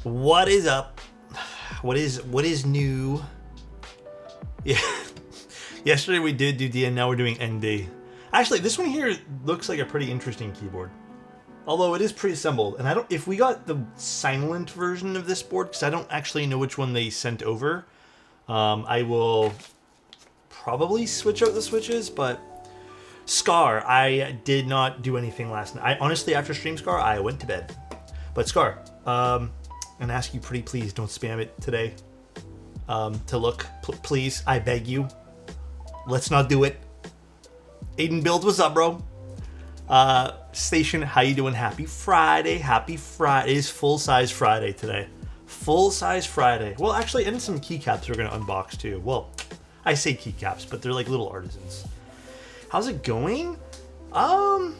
What is up? What is new? Yeah. Yesterday we did do DN, now we're doing ND. Actually, this one here looks like a pretty interesting keyboard. Although it is pre-assembled, and I don't. If we got the silent version of this board, because I don't actually know which one they sent over, I will probably switch out the switches. But Scar, I did not do anything last night. Honestly, after stream Scar, I went to bed. But Scar, and ask you pretty please don't spam it today. To look, please, I beg you. Let's not do it. Aiden Build, what's up, bro? Station, how you doing? Happy Friday. Happy Friday. It is full-size Friday today. Full-size Friday. Well, actually, and some keycaps we're going to unbox, too. Well, I say keycaps, but they're like little artisans. How's it going? I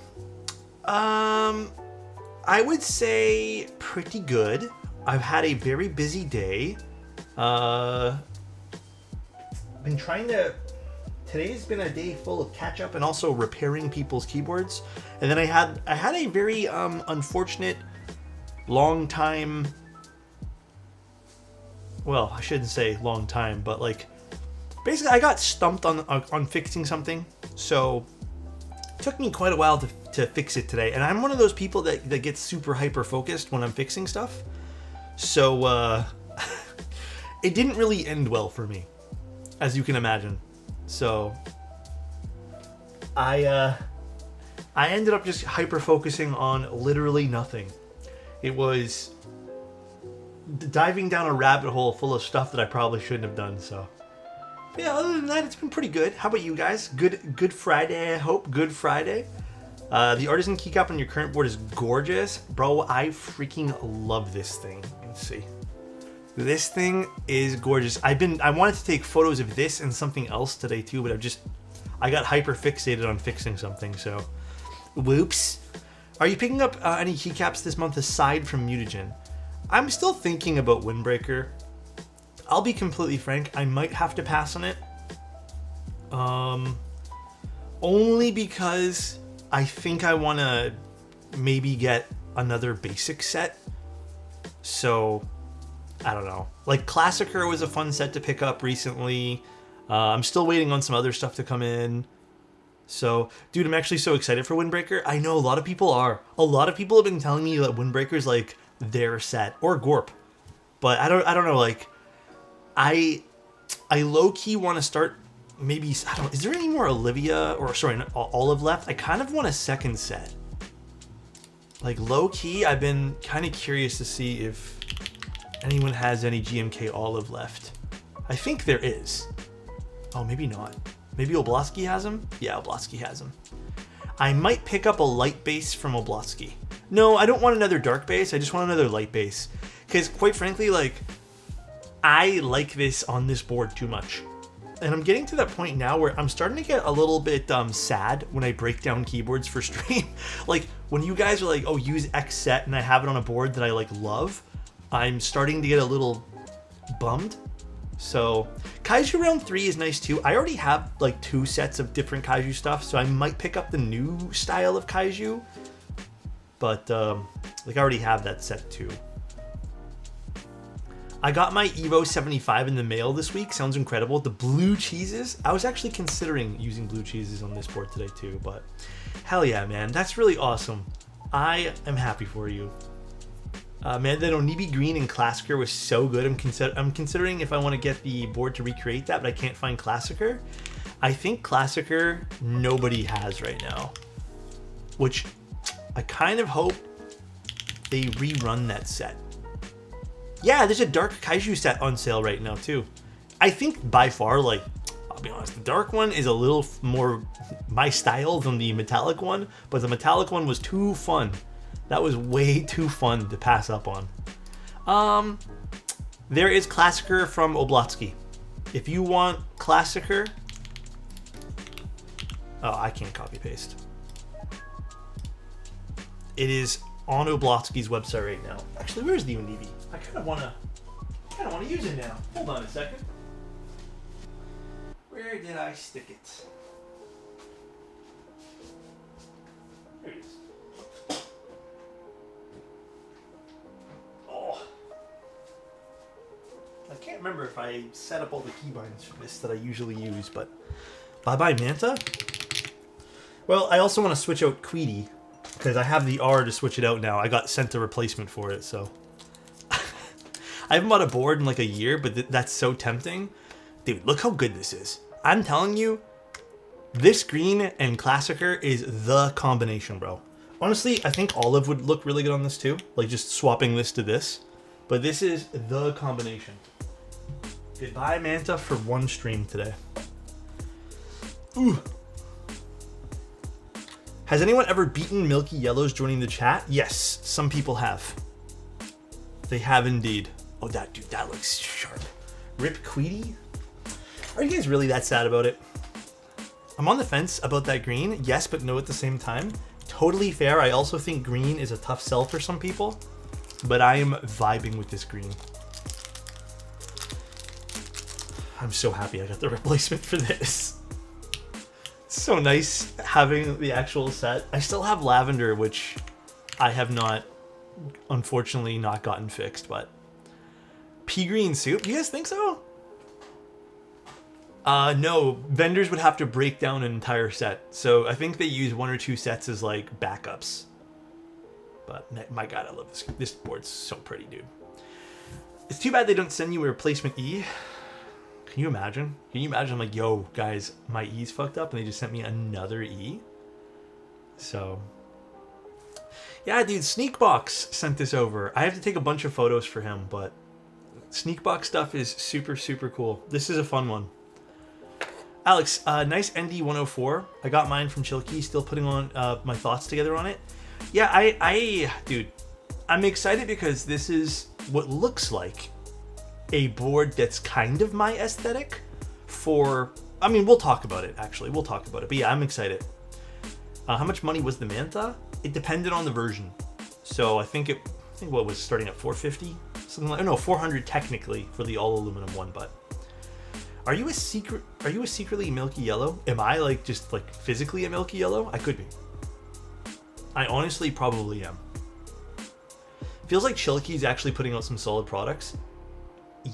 would say pretty good. I've had a very busy day. Been trying to... Today's been a day full of catch up and also repairing people's keyboards. And then I had a very unfortunate long time. Well, I shouldn't say long time, but like basically I got stumped on fixing something. So it took me quite a while to fix it today. And I'm one of those people that gets super hyper focused when I'm fixing stuff. So it didn't really end well for me, as you can imagine. So I ended up just hyper focusing on literally nothing. It was diving down a rabbit hole full of stuff that I probably shouldn't have done. So yeah, other than that, it's been pretty good. How about you guys? Good Friday, I hope. Good Friday. The artisan keycap on your current board is gorgeous, bro. I freaking love this thing. Let's see. This thing is gorgeous. I wanted to take photos of this and something else today too, but I got hyper fixated on fixing something, so whoops. Are you picking up any keycaps this month aside from Mutagen? I'm still thinking about Windbreaker. I'll be completely frank, I might have to pass on it. Only because I think I want to maybe get another basic set. So I don't know. Like Classicer was a fun set to pick up recently. I'm still waiting on some other stuff to come in. So, dude, I'm actually so excited for Windbreaker. I know a lot of people are. A lot of people have been telling me that Windbreaker's like their set, or Gorp. But I don't know. Like, I low key want to start. Maybe I don't. Is there any more Olivia or sorry, Olive left? I kind of want a second set. Like low key, I've been kind of curious to see if anyone has any GMK Olive left. I think there is. Oh, maybe not. Maybe Oblonsky has him? Yeah, Oblonsky has him. I might pick up a light base from Oblonsky. No, I don't want another dark base. I just want another light base. Because quite frankly, like, I like this on this board too much. And I'm getting to that point now where I'm starting to get a little bit sad when I break down keyboards for stream. Like, when you guys are like, oh, use X set, and I have it on a board that I, like, love, I'm starting to get a little bummed. So Kaiju Round 3 is nice too. I already have like 2 sets of different Kaiju stuff, so I might pick up the new style of Kaiju. But like I already have that set too. I got my Evo 75 in the mail this week. Sounds incredible. The blue cheeses. I was actually considering using blue cheeses on this board today too, but hell yeah, man. That's really awesome. I am happy for you. Man, that Onibi Green in Classicer was so good. I'm considering if I want to get the board to recreate that, but I can't find Classicer. I think Classicer nobody has right now, which I kind of hope they rerun that set. Yeah, there's a Dark Kaiju set on sale right now too. I think by far, like, I'll be honest, the dark one is a little more my style than the metallic one, but the metallic one was too fun. That was way too fun to pass up on. There is Classicer from Oblonsky. If you want Classicer... Oh, I can't copy paste. It is on Oblonsky's website right now. Actually, where's the UNDV? I kind of want to use it now. Hold on a second. Where did I stick it? There it is. remember if I set up all the keybinds for this that I usually use, but bye-bye Manta. Well, I also want to switch out Queedy, because I have the R to switch it out now. I got sent a replacement for it, so. I haven't bought a board in like a year, but that's so tempting. Dude, look how good this is. I'm telling you, this green and Classicer is the combination, bro. Honestly, I think Olive would look really good on this too. Like just swapping this to this. But this is the combination. Goodbye, Manta, for one stream today. Ooh. Has anyone ever beaten Milky Yellows joining the chat? Yes, some people have. They have indeed. Oh, that looks sharp. Rip Queedy? Are you guys really that sad about it? I'm on the fence about that green. Yes, but no at the same time. Totally fair. I also think green is a tough sell for some people, but I am vibing with this green. I'm so happy I got the replacement for this. It's so nice having the actual set. I still have lavender, which I have not, unfortunately, not gotten fixed, but pea green soup? You guys think so? No, vendors would have to break down an entire set. So I think they use 1 or 2 sets as like backups. But my god, I love this. This board's so pretty, dude. It's too bad they don't send you a replacement E. Can you imagine? Can you imagine like, yo, guys, my E's fucked up and they just sent me another E? So, yeah, dude, Sneakbox sent this over. I have to take a bunch of photos for him, but Sneakbox stuff is super, super cool. This is a fun one. Alex, nice ND104. I got mine from Chilkey, still putting on my thoughts together on it. Yeah, dude, I'm excited because this is what looks like a board that's kind of my aesthetic for, I mean, we'll talk about it, actually. We'll talk about it, but yeah, I'm excited. How much money was the Manta? It depended on the version. So I think what was starting at 450? Something like, no, 400 technically for the all aluminum one, but. Are you secretly milky yellow? Am I like just like physically a milky yellow? I could be. I honestly probably am. Feels like Chilkey's actually putting out some solid products.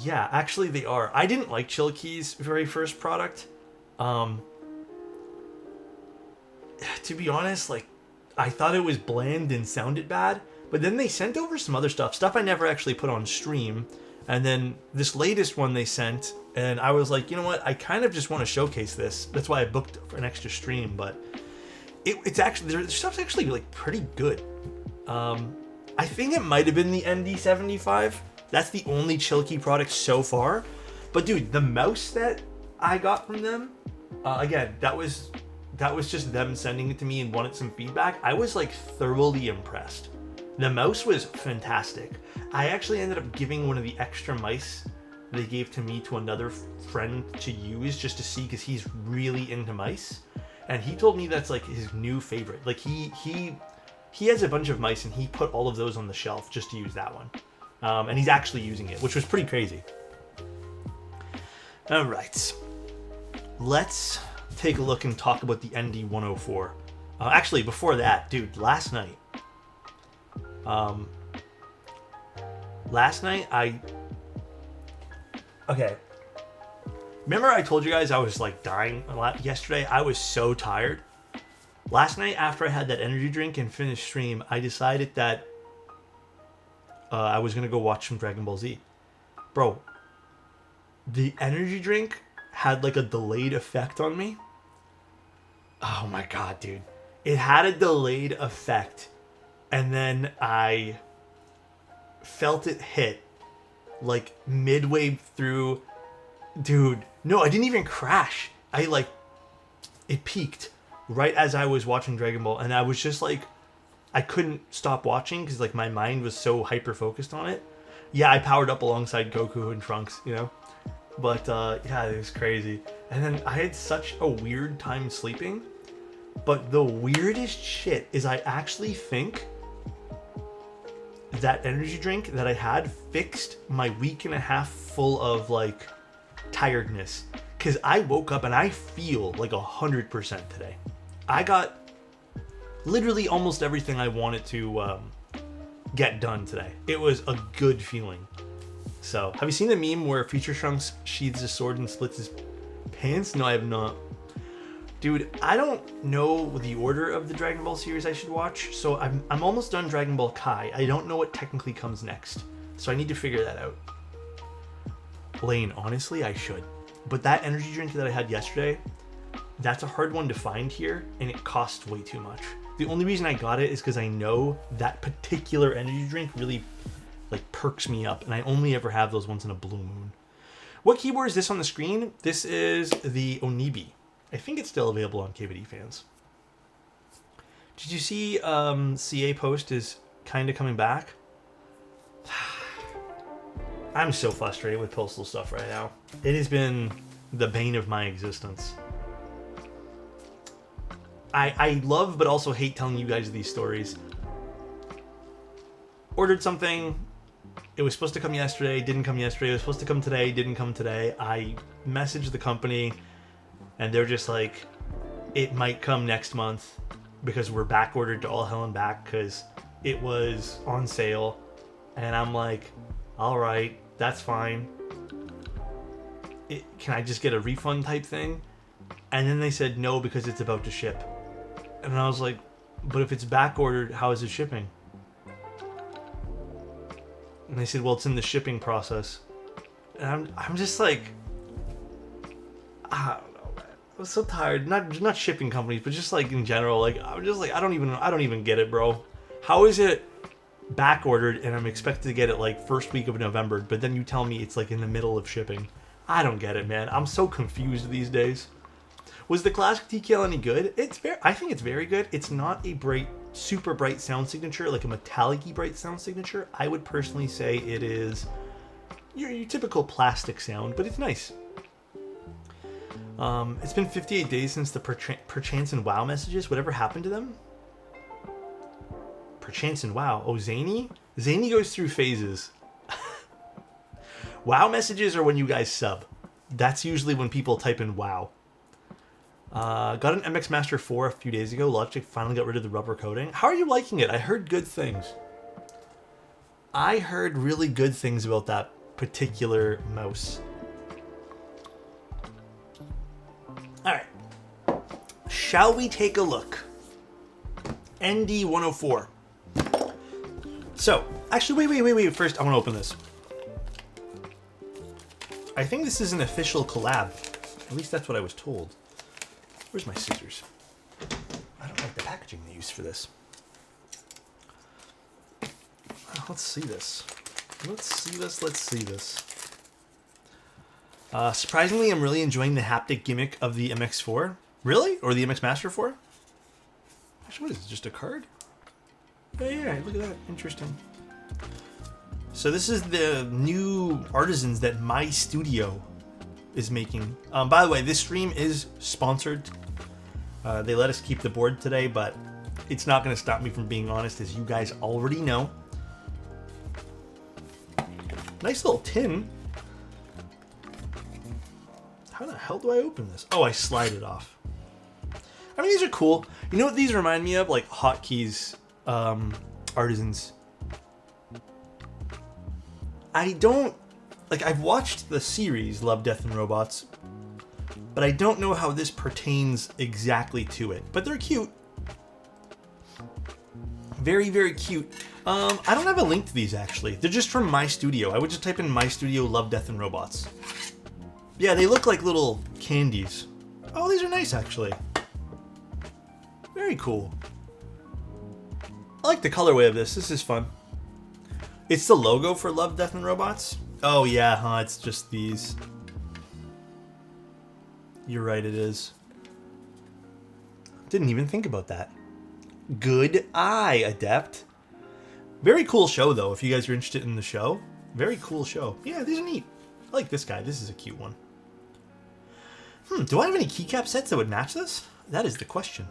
Yeah, actually they are. I didn't like Chilkey's very first product. To be honest, like I thought it was bland and sounded bad, but then they sent over some other stuff I never actually put on stream. And then this latest one they sent, and I was like, you know what? I kind of just want to showcase this. That's why I booked for an extra stream, but it's actually, their stuff's actually like pretty good. I think it might have been the ND104. That's the only Chilkey product so far. But dude, the mouse that I got from them, again, that was just them sending it to me and wanted some feedback. I was like thoroughly impressed. The mouse was fantastic. I actually ended up giving one of the extra mice they gave to me to another friend to use just to see, because he's really into mice. And he told me that's like his new favorite. Like he has a bunch of mice and he put all of those on the shelf just to use that one. And he's actually using it, which was pretty crazy. All right. Let's take a look and talk about the ND104. Actually, before that, dude, last night okay. Remember I told you guys I was like dying a lot yesterday? I was so tired. Last night after I had that energy drink and finished stream, I decided that I was going to go watch some Dragon Ball Z. Bro, the energy drink had like a delayed effect on me. Oh my god, dude. It had a delayed effect. And then I felt it hit like midway through. Dude, no, I didn't even crash. It peaked right as I was watching Dragon Ball. And I was just like, I couldn't stop watching because like my mind was so hyper focused on it. Yeah, I powered up alongside Goku and Trunks, you know? But yeah, it was crazy. And then I had such a weird time sleeping. But the weirdest shit is I actually think that energy drink that I had fixed my week and a half full of like tiredness, because I woke up and I feel like 100% today. I got literally almost everything I wanted to get done today. It was a good feeling. So, have you seen the meme where Future Trunks sheathes his sword and splits his pants? No, I have not. Dude, I don't know the order of the Dragon Ball series I should watch, so I'm almost done Dragon Ball Kai. I don't know what technically comes next, so I need to figure that out. Lane, honestly, I should. But that energy drink that I had yesterday, that's a hard one to find here, and it costs way too much. The only reason I got it is because I know that particular energy drink really like perks me up, and I only ever have those once in a blue moon. What keyboard is this on the screen? This is the Onibi. I think it's still available on KVD fans. Did you see CA Post is kind of coming back? I'm so frustrated with Postal stuff right now. It has been the bane of my existence. I love but also hate telling you guys these stories. Ordered something, it was supposed to come yesterday, didn't come yesterday, it was supposed to come today, didn't come today. I messaged the company and they're just like, it might come next month because we're back ordered to all hell and back because it was on sale. And I'm like, all right, that's fine. Can I just get a refund type thing? And then they said no because it's about to ship. And I was like, but if it's back ordered, how is it shipping? And they said, well, it's in the shipping process. And I'm just like, I don't know, man. I was so tired. Not shipping companies, but just like in general. Like I'm just like, I don't even get it, bro. How is it back ordered and I'm expected to get it like first week of November, but then you tell me it's like in the middle of shipping? I don't get it, man. I'm so confused these days. Was the classic TKL any good? I think it's very good. It's not a super bright sound signature, like a metallic-y bright sound signature. I would personally say it is your typical plastic sound, but it's nice. It's been 58 days since the Perchance and WoW messages. Whatever happened to them? Perchance and WoW. Oh, Zany? Zany goes through phases. WoW messages are when you guys sub. That's usually when people type in WoW. Got an MX Master 4 a few days ago. Logitech finally got rid of the rubber coating. How are you liking it? I heard good things. I heard really good things about that particular mouse. Alright. Shall we take a look? ND104. So, actually, wait. First, I want to open this. I think this is an official collab. At least that's what I was told. Where's my scissors? I don't like the packaging they use for this. Let's see this. Surprisingly, I'm really enjoying the haptic gimmick of the MX4. Really? Or the MX Master 4? Actually, what is this? Just a card? Yeah, look at that. Interesting. So this is the new artisans that my studio is making. By the way, this stream is sponsored. They let us keep the board today, but it's not going to stop me from being honest, as you guys already know. Nice little tin. How the hell do I open this? Oh, I slide it off. I mean, these are cool. You know what these remind me of? Like Hotkeys artisans. I've watched the series Love, Death, and Robots, but I don't know how this pertains exactly to it. But they're cute. Very, very cute. I don't have a link to these, actually. They're just from my studio. I would just type in my studio Love, Death, and Robots. Yeah, they look like little candies. Oh, these are nice, actually. Very cool. I like the colorway of this. This is fun. It's the logo for Love, Death, and Robots. Oh, yeah, huh? It's just these. You're right, it is. Didn't even think about that. Good eye, Adept. Very cool show, though, if you guys are interested in the show. Very cool show. Yeah, these are neat. I like this guy. This is a cute one. Do I have any keycap sets that would match this? That is the question.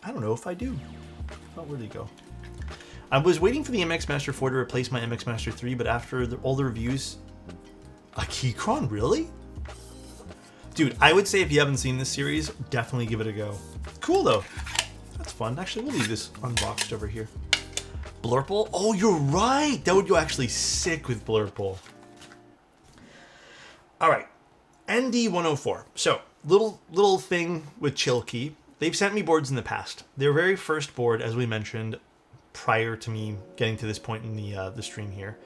I don't know if I do. Oh, where'd he go? I was waiting for the MX Master 4 to replace my MX Master 3, but after all the reviews... A Keychron, really? Dude, I would say if you haven't seen this series, definitely give it a go. Cool, though. That's fun. Actually, we'll leave this unboxed over here. Blurple? Oh, you're right. That would go actually sick with Blurple. All right. ND104. So, little thing with Chilkey. They've sent me boards in the past. Their very first board, as we mentioned, prior to me getting to this point in the stream here,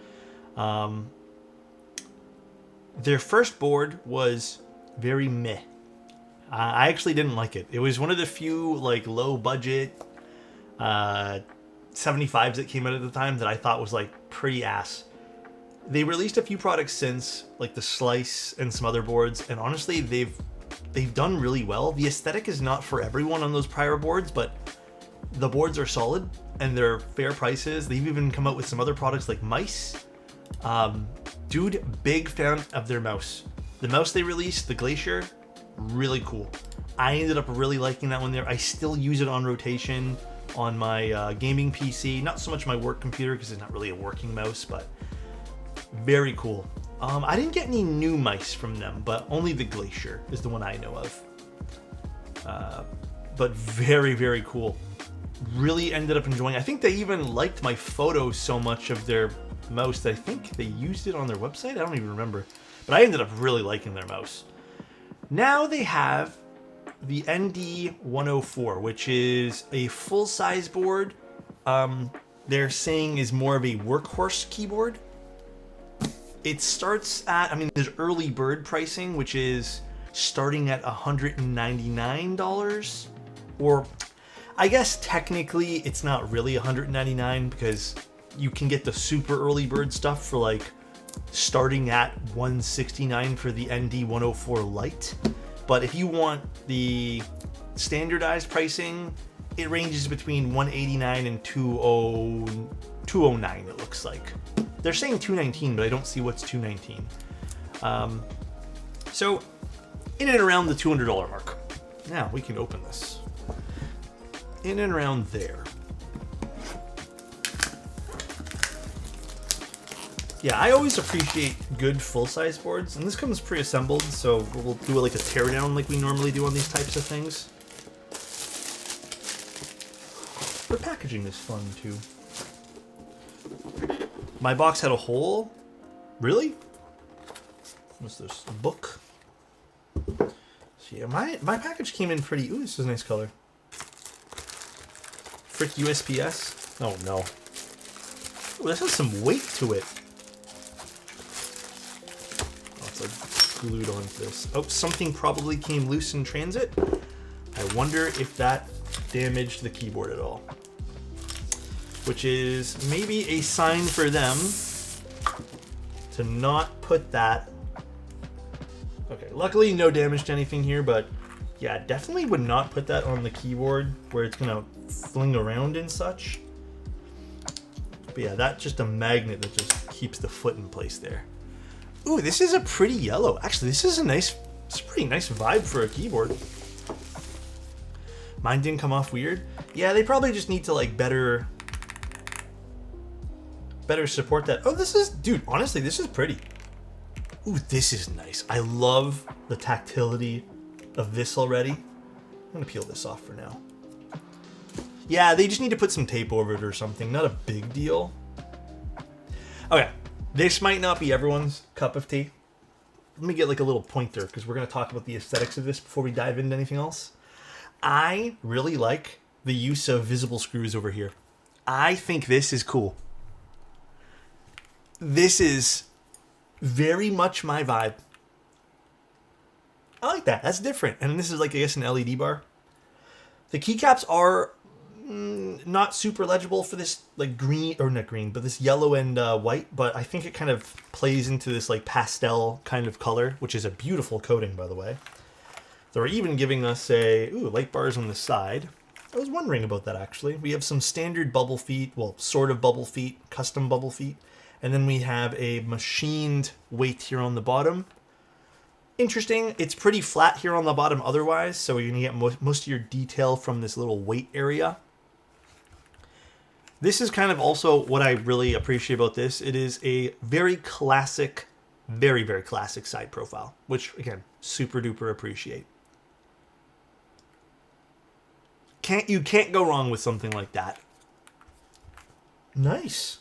their first board was very meh. I actually didn't like it. It was one of the few like low budget 75s that came out at the time that I thought was like pretty ass. They released a few products since, like the Slice and some other boards, and honestly, they've done really well. The aesthetic is not for everyone on those prior boards, but the boards are solid and they're fair prices. They've even come out with some other products like mice. Dude, big fan of their mouse. The mouse they released, the Glacier, really cool. I ended up really liking that one there. I still use it on rotation on my gaming PC. Not so much my work computer because it's not really a working mouse, but very cool. I didn't get any new mice from them, but only the Glacier is the one I know of. But very, very cool. Really ended up enjoying it. I think they even liked my photos so much of their mouse that I think they used it on their website. I don't even remember. But I ended up really liking their mouse. Now they have the ND104, which is a full-size board. They're saying is more of a workhorse keyboard. It starts at, I mean, there's early bird pricing, which is starting at $199. Or, I guess technically it's not really $199 because you can get the super early bird stuff for like starting at $169 for the ND104 Lite. But if you want the standardized pricing, it ranges between $189 and $209, it looks like. They're saying $219, but I don't see what's $219. So, in and around the $200 mark. Now, we can open this. In and around there. Yeah, I always appreciate good full-size boards, and this comes pre-assembled, so we'll do like a teardown like we normally do on these types of things. The packaging is fun, too. My box had a hole? Really? What's this? A book? So yeah, my package came in pretty... Ooh, this is a nice color. Frick USPS? Oh, no. Ooh, this has some weight to it. Oh, it's like glued onto this. Oh, something probably came loose in transit. I wonder if that damaged the keyboard at all. Which is maybe a sign for them to not put that. Okay, luckily no damage to anything here, but yeah, definitely would not put that on the keyboard where it's gonna fling around and such. But yeah, that's just a magnet that just keeps the foot in place there. Ooh, this is a pretty yellow. Actually, this is it's a pretty nice vibe for a keyboard. Mine didn't come off weird. Yeah, they probably just need to like better support that. Oh, this is, dude, honestly, this is pretty. Ooh, this is nice. I love the tactility of this already. I'm gonna peel this off for now. Yeah, they just need to put some tape over it or something. Not a big deal. Okay, this might not be everyone's cup of tea. Let me get like a little pointer because we're gonna talk about the aesthetics of this before we dive into anything else. I really like the use of visible screws over here. I think this is cool. This is very much my vibe. I like that. That's different. And this is like, I guess, an LED bar. The keycaps are not super legible for this, like green, or not green, but this yellow and white. But I think it kind of plays into this like pastel kind of color, which is a beautiful coating, by the way. They're even giving us light bars on the side. I was wondering about that, actually. We have some standard bubble feet, well, sort of bubble feet, custom bubble feet. And then we have a machined weight here on the bottom. Interesting. It's pretty flat here on the bottom otherwise, so you're going to get most of your detail from this little weight area. This is kind of also what I really appreciate about this. It is a very classic, very, very classic side profile, which, again, super duper appreciate. You can't go wrong with something like that. Nice.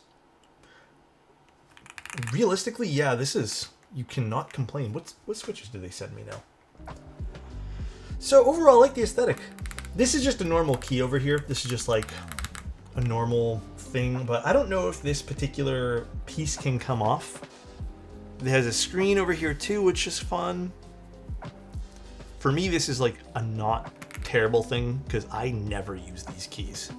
Realistically, yeah, this is... You cannot complain. What switches do they send me now? So overall, I like the aesthetic. This is just a normal key over here. This is just like a normal thing, but I don't know if this particular piece can come off. It has a screen over here too, which is fun. For me, this is like a not terrible thing because I never use these keys.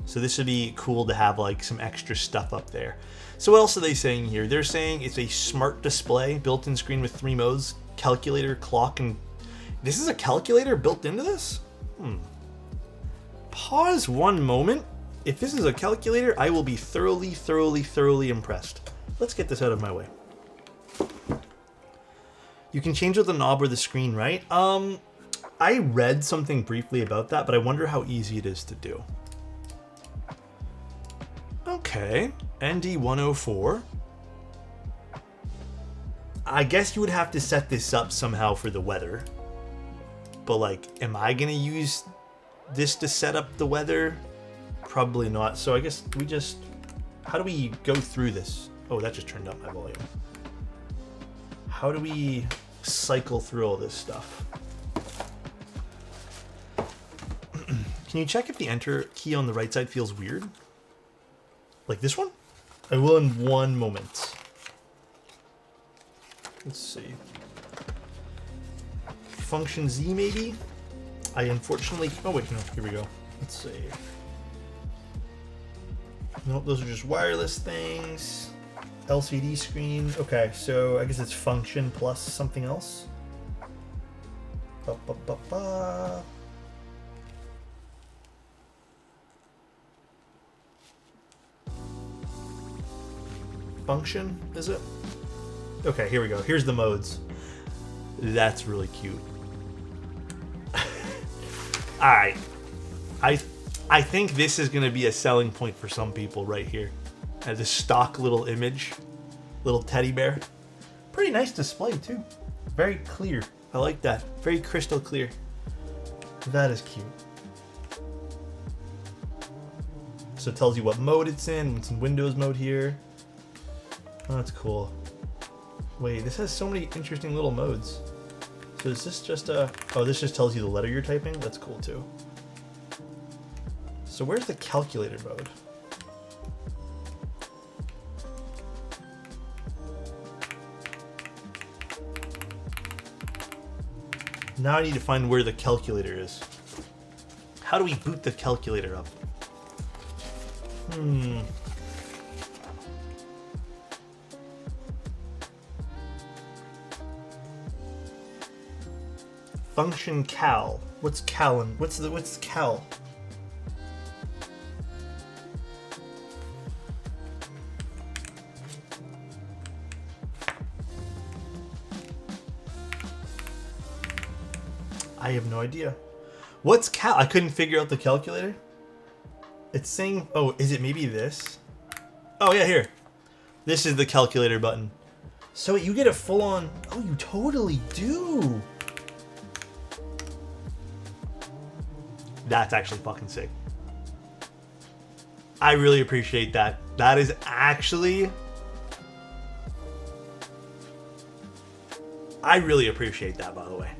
So this would be cool to have like some extra stuff up there. So what else are they saying here? They're saying it's a smart display, built-in screen with 3 modes, calculator, clock, and... This is a calculator built into this? Pause one moment. If this is a calculator, I will be thoroughly impressed. Let's get this out of my way. You can change with the knob or the screen, right? I read something briefly about that, but I wonder how easy it is to do. Okay, ND104. I guess you would have to set this up somehow for the weather. But like, am I gonna use this to set up the weather? Probably not. So I guess we just... How do we go through this? Oh, that just turned up my volume. How do we cycle through all this stuff? Can you check if the enter key on the right side feels weird? Like this one? I will in one moment. Let's see. Function Z maybe? I unfortunately... Oh wait, no, here we go. Let's see. Nope, those are just wireless things. LCD screen. Okay, so I guess it's function plus something else. Ba, ba, ba, ba. Function, is it? Okay, here we go. Here's the modes. That's really cute. Alright. I think this is going to be a selling point for some people right here. As a stock little image. Little teddy bear. Pretty nice display too. Very clear. I like that. Very crystal clear. That is cute. So it tells you what mode it's in. It's in Windows mode here. Oh, that's cool. Wait, this has so many interesting little modes. So is this just a... Oh, this just tells you the letter you're typing? That's cool too. So where's the calculator mode? Now I need to find where the calculator is. How do we boot the calculator up? Function cal. What's cal? What's cal? I have no idea. What's cal? I couldn't figure out the calculator. It's saying, oh, is it maybe this? Oh yeah, here. This is the calculator button. So you get a full on, oh, you totally do. That's actually fucking sick. I really appreciate that. That is actually... I really appreciate that, by the way.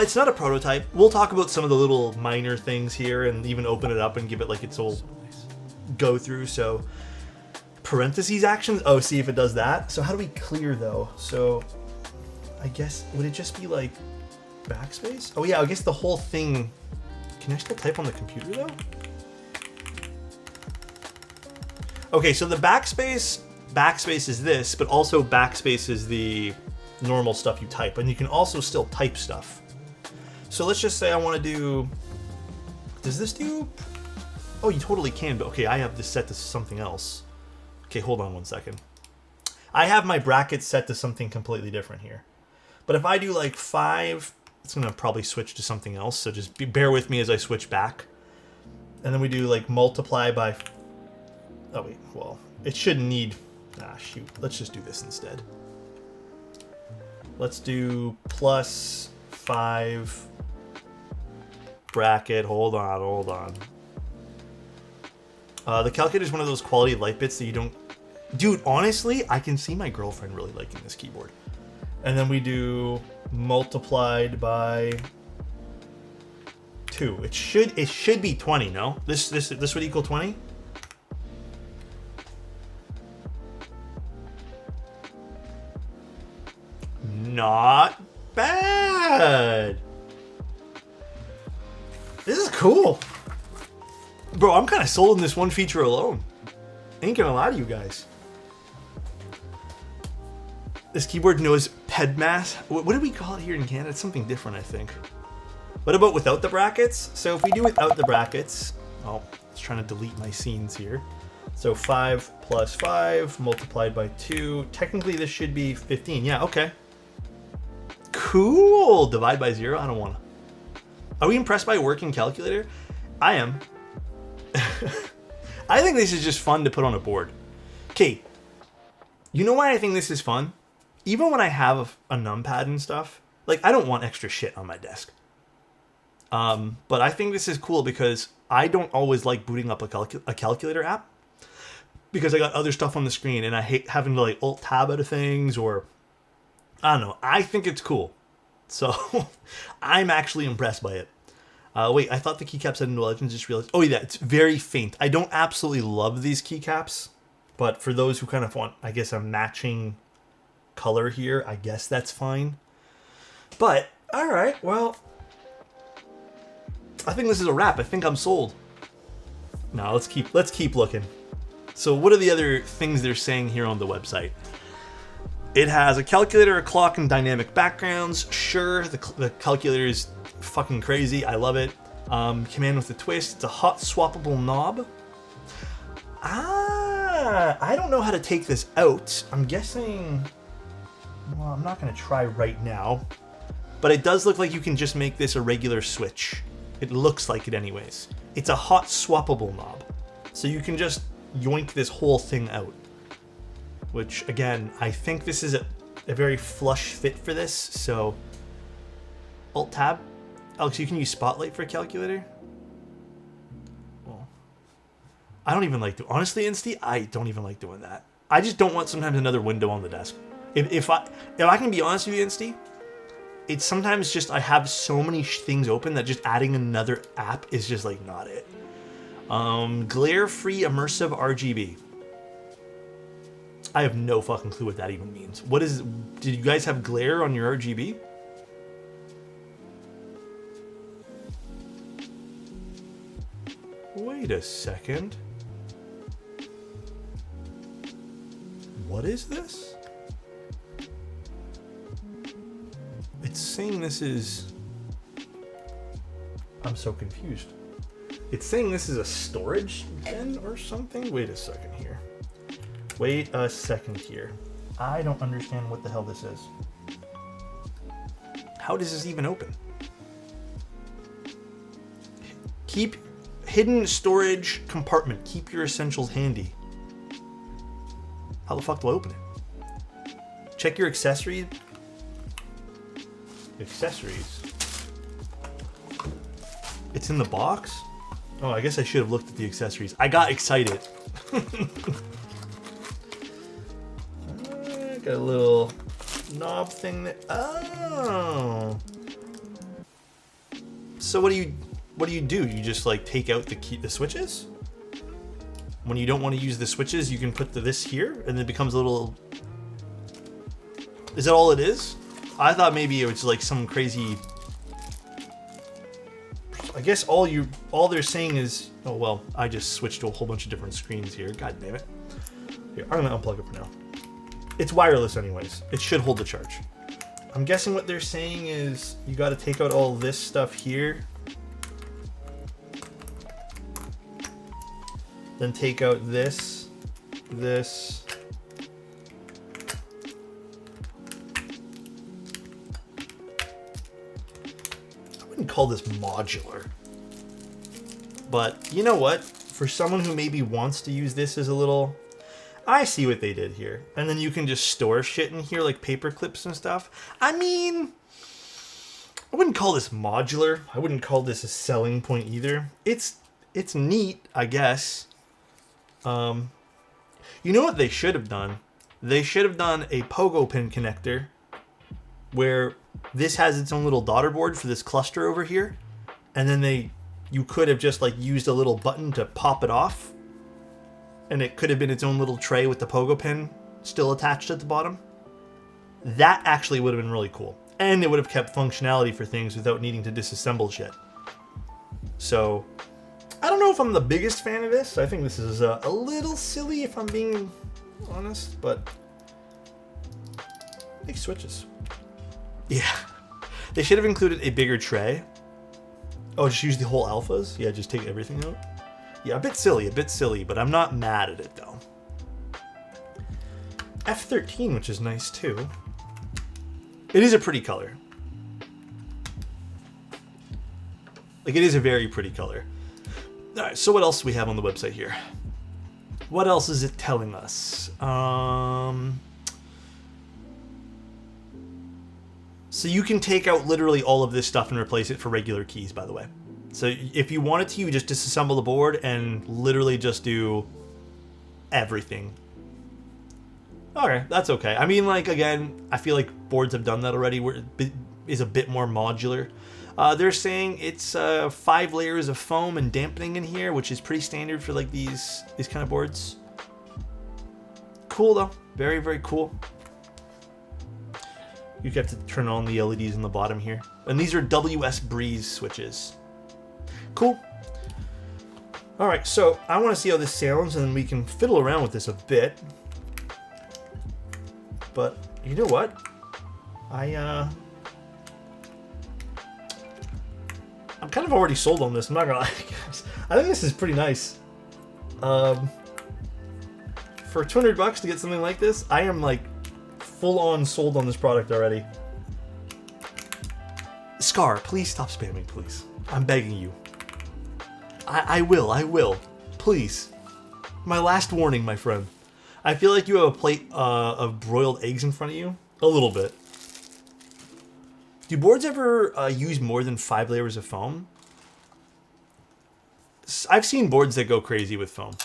It's not a prototype. We'll talk about some of the little minor things here and even open it up and give it like its whole go through. So parentheses actions. Oh, see if it does that. So how do we clear though? So I guess, would it just be like backspace? Oh yeah, I guess the whole thing. Can I still type on the computer though? Okay, so the backspace is this, but also backspace is the normal stuff you type, and you can also still type stuff. So let's just say I want to do, does this do, oh, you totally can, but okay, I have this set to something else. Okay, hold on one second. I have my brackets set to something completely different here. But if I do like 5, it's going to probably switch to something else, so just bear with me as I switch back. And then we do like multiply by, oh wait, well, it shouldn't need, shoot, let's just do this instead. Let's do plus 5 bracket. Hold on. The calculator is one of those quality of life bits that you don't... Dude, honestly, I can see my girlfriend really liking this keyboard. And then we do multiplied by 2. It should be 20, no? This would equal 20? Not bad. This is cool. Bro, I'm kind of sold on this one feature alone. Ain't gonna lie to you guys. This keyboard knows PEDMAS. What do we call it here in Canada? It's something different, I think. What about without the brackets? So if we do without the brackets, oh, I was trying to delete my scenes here. So 5 plus 5 multiplied by 2. Technically, this should be 15. Yeah, okay. Cool. Divide by 0. I don't want to. Are we impressed by a working calculator? I am. I think this is just fun to put on a board. Okay. You know why I think this is fun? Even when I have a numpad and stuff, like I don't want extra shit on my desk. But I think this is cool because I don't always like booting up a calculator app because I got other stuff on the screen and I hate having to like alt tab out of things or I don't know. I think it's cool. So I'm actually impressed by it. Wait, I thought the keycap said no legends, just realized. Oh yeah, it's very faint. I don't absolutely love these keycaps, but for those who kind of want, I guess, a matching color here, I guess that's fine. But all right, well, I think this is a wrap. I think I'm sold. Now let's keep looking. So what are the other things they're saying here on the website? It has a calculator, a clock, and dynamic backgrounds. Sure, the calculator is fucking crazy. I love it. Command with a twist. It's a hot swappable knob. I don't know how to take this out. I'm guessing... Well, I'm not going to try right now. But it does look like you can just make this a regular switch. It looks like it anyways. It's a hot swappable knob. So you can just yoink this whole thing out. Which, again, I think this is a very flush fit for this. So, Alt-Tab. Alex, you can use Spotlight for a calculator? Well, I don't even like doing... Honestly, Insty, I don't even like doing that. I just don't want sometimes another window on the desk. If I can be honest with you, Insty, it's sometimes just I have so many things open that just adding another app is just like not it. Glare-free immersive RGB. I have no fucking clue what that even means. What is... Did you guys have glare on your RGB? Wait a second. What is this? It's saying this is... I'm so confused. It's saying this is a storage bin or something? Wait a second here. Wait a second here. I don't understand what the hell this is. How does this even open? Keep hidden storage compartment. Keep your essentials handy. How the fuck do I open it? Check your accessories. Accessories. It's in the box? Oh, I guess I should have looked at the accessories. I got excited. Got a little knob thing that... Oh. So what do you do? You just like take out the switches? When you don't want to use the switches, you can put this here and it becomes a little... Is that all it is? I thought maybe it was like some crazy... I guess all they're saying is... Oh well, I just switched to a whole bunch of different screens here. God damn it. Here, I'm gonna unplug it for now. It's wireless anyways. It should hold the charge. I'm guessing what they're saying is you got to take out all this stuff here. Then take out this. I wouldn't call this modular. But you know what? For someone who maybe wants to use this as a little... I see what they did here. And then you can just store shit in here like paper clips and stuff. I mean, I wouldn't call this modular. I wouldn't call this a selling point either. It's neat, I guess. You know what they should have done? They should have done a pogo pin connector where this has its own little daughter board for this cluster over here, and then you could have just like used a little button to pop it off, and it could have been its own little tray with the pogo pin still attached at the bottom. That actually would have been really cool, and it would have kept functionality for things without needing to disassemble shit. So I don't know if I'm the biggest fan of this. I think this is a little silly if I'm being honest, but big switches. Yeah. They should have included a bigger tray. Oh, just use the whole alphas? Yeah, just take everything out? Yeah, a bit silly, but I'm not mad at it though. F13, which is nice too. It is a pretty color. Like, it is a very pretty color. Alright, so what else do we have on the website here? What else is it telling us? So you can take out literally all of this stuff and replace it for regular keys, by the way. So if you wanted to, you just disassemble the board and literally just do everything. Okay, that's okay. I mean, like, again, I feel like boards have done that already, where it is a bit more modular. They're saying it's 5 layers of foam and dampening in here, which is pretty standard for like these kind of boards. Cool though, very, very cool. You have to turn on the LEDs on the bottom here. And these are WS Breeze switches. Cool. All right, so I want to see how this sounds, and then we can fiddle around with this a bit. But you know what? I'm kind of already sold on this. I'm not gonna lie. I think this is pretty nice. For $200 to get something like this, I am like full on sold on this product already. Scar, please stop spamming, please. I'm begging you. I will. Please. My last warning, my friend. I feel like you have a plate of broiled eggs in front of you. A little bit. Do boards ever use more than 5 layers of foam? I've seen boards that go crazy with foam.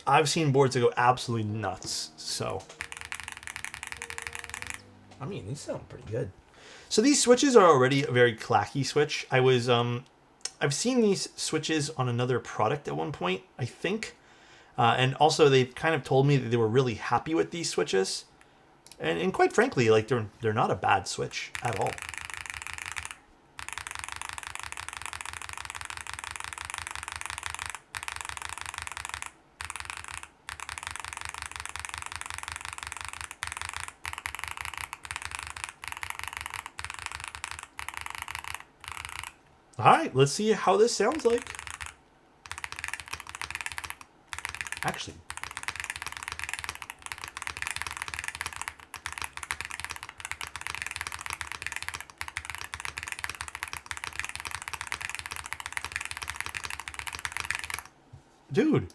I've seen boards that go absolutely nuts. So, I mean, these sound pretty good. So these switches are already a very clacky switch. I've seen these switches on another product at one point, I think. And also they've kind of told me that they were really happy with these switches. And quite frankly, like they're not a bad switch at all. All right, let's see how this sounds like. Actually, dude,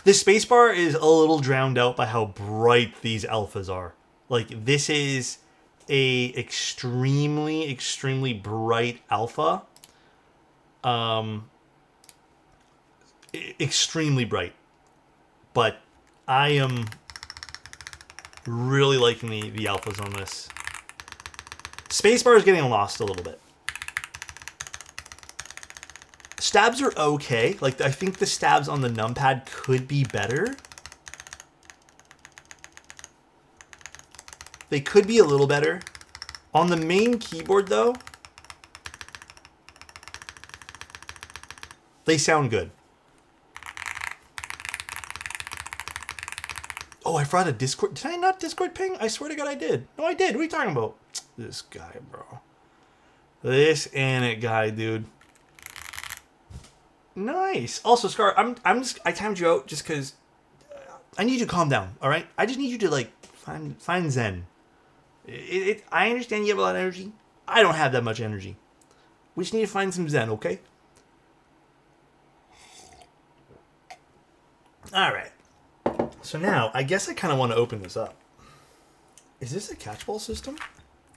this spacebar is a little drowned out by how bright these alphas are. Like, this is a extremely bright alpha. Extremely bright. But I am really liking the alphas on this. Spacebar is getting lost a little bit. Stabs are okay. Like, I think the stabs on the numpad could be better. They could be a little better. On the main keyboard, though, they sound good. Oh, I forgot a Discord. Did I not Discord ping? I swear to God I did. No, I did. What are you talking about? This guy, bro. This Anit guy, dude. Nice. Also, Scar, I timed you out just because I need you to calm down, all right? I just need you to, like, find zen. I understand you have a lot of energy. I don't have that much energy. We just need to find some zen, okay? All right. So now, I guess I kind of want to open this up. Is this a catchball system?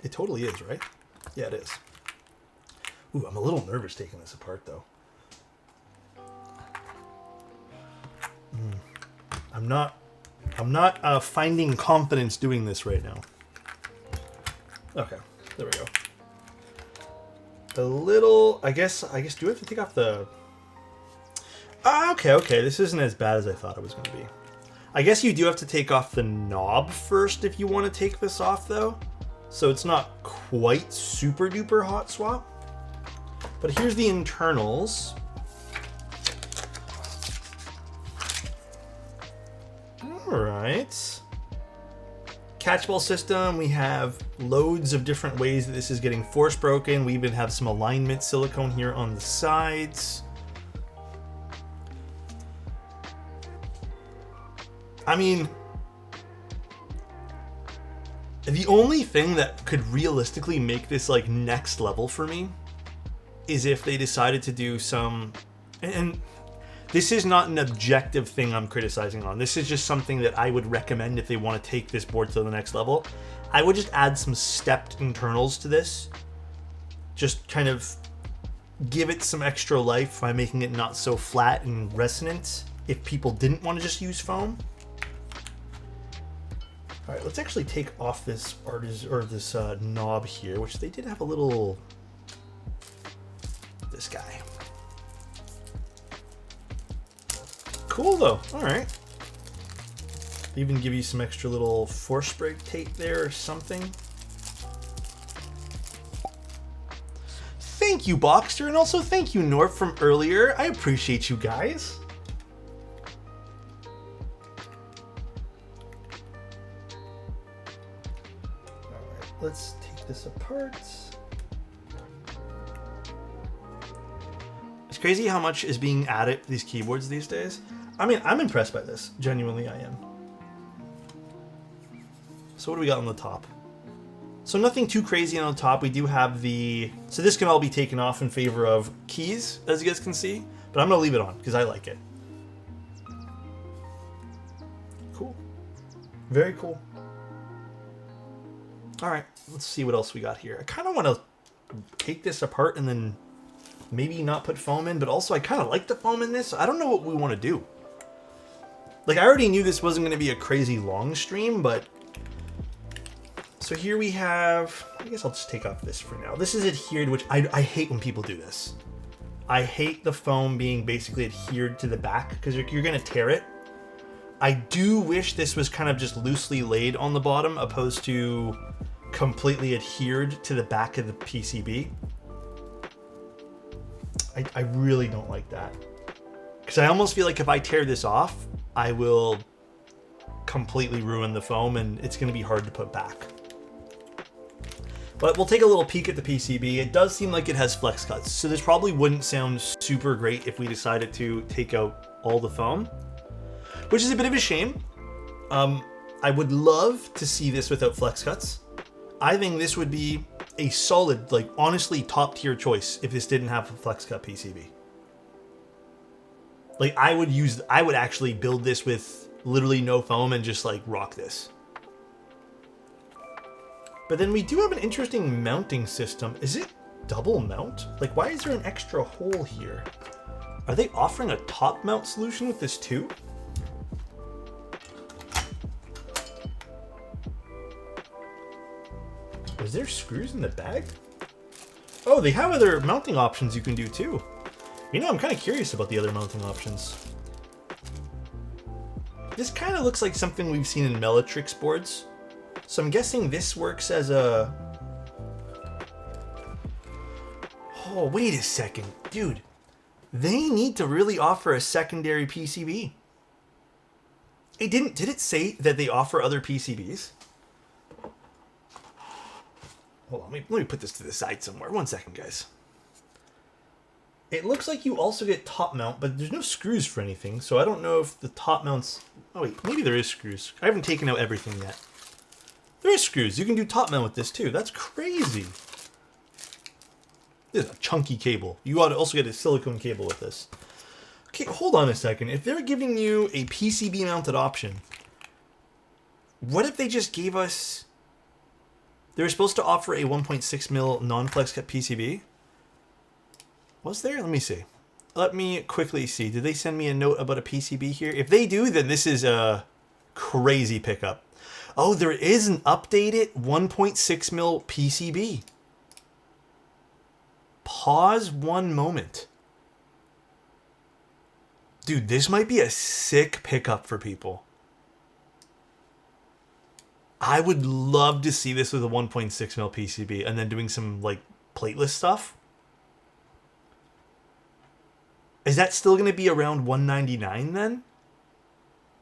It totally is, right? Yeah, it is. Ooh, I'm a little nervous taking this apart, though. I'm not finding confidence doing this right now. Okay, there we go. A little, I guess, do we have to take off the... Okay, this isn't as bad as I thought it was going to be. I guess you do have to take off the knob first if you want to take this off, though. So it's not quite super duper hot swap. But here's the internals. Alright. Catchball system, we have loads of different ways that this is getting force broken. We even have some alignment silicone here on the sides. I mean, the only thing that could realistically make this like next level for me is if they decided to do some, and this is not an objective thing I'm criticizing on. This is just something that I would recommend if they want to take this board to the next level. I would just add some stepped internals to this. Just kind of give it some extra life by making it not so flat and resonant if people didn't want to just use foam. All right, let's actually take off this this knob here, which they did have a little, this guy. Cool though, all right. Even give you some extra little force break tape there or something. Thank you, Boxster, and also thank you, Norp, from earlier. I appreciate you guys. Let's take this apart. It's crazy how much is being added to these keyboards these days. I mean, I'm impressed by this. Genuinely, I am. So what do we got on the top? So nothing too crazy on the top. We do have the... So this can all be taken off in favor of keys, as you guys can see. But I'm going to leave it on, because I like it. Cool. Very cool. All right, let's see what else we got here. I kind of want to take this apart and then maybe not put foam in, but also I kind of like the foam in this. I don't know what we want to do. Like, I already knew this wasn't going to be a crazy long stream, but... So here we have... I guess I'll just take off this for now. This is adhered, which I hate when people do this. I hate the foam being basically adhered to the back, because you're going to tear it. I do wish this was kind of just loosely laid on the bottom, opposed to completely adhered to the back of the PCB. I really don't like that. Because I almost feel like if I tear this off, I will completely ruin the foam and it's going to be hard to put back. But we'll take a little peek at the PCB. It does seem like it has flex cuts, so this probably wouldn't sound super great if we decided to take out all the foam, which is a bit of a shame. I would love to see this without flex cuts. I think this would be a solid, like, honestly top tier choice if this didn't have a flex cut PCB. Like, I would actually build this with literally no foam and just like rock this. But then we do have an interesting mounting system. Is it double mount? Like, why is there an extra hole here? Are they offering a top mount solution with this too? Is there screws in the bag? Oh, they have other mounting options you can do too. You know, I'm kind of curious about the other mounting options. This kind of looks like something we've seen in Mellatrix boards. So I'm guessing this works as a... Oh, wait a second. Dude, they need to really offer a secondary PCB. Did it say that they offer other PCBs? Hold on, let me put this to the side somewhere. 1 second, guys. It looks like you also get top mount, but there's no screws for anything, so I don't know if the top mounts... Oh wait, maybe there is screws. I haven't taken out everything yet. There is screws. You can do top mount with this too. That's crazy. This is a chunky cable. You ought to also get a silicone cable with this. Okay, hold on a second. If they're giving you a PCB mounted option, what if they just gave us They were supposed to offer a 1.6 mil non-flex cut PCB. Was there? Let me see. Let me quickly see. Did they send me a note about a PCB here? If they do, then this is a crazy pickup. Oh, there is an updated 1.6 mil PCB. Pause one moment. Dude, this might be a sick pickup for people. I would love to see this with a 1.6 mil PCB and then doing some like plateless stuff. Is that still going to be around $199 then?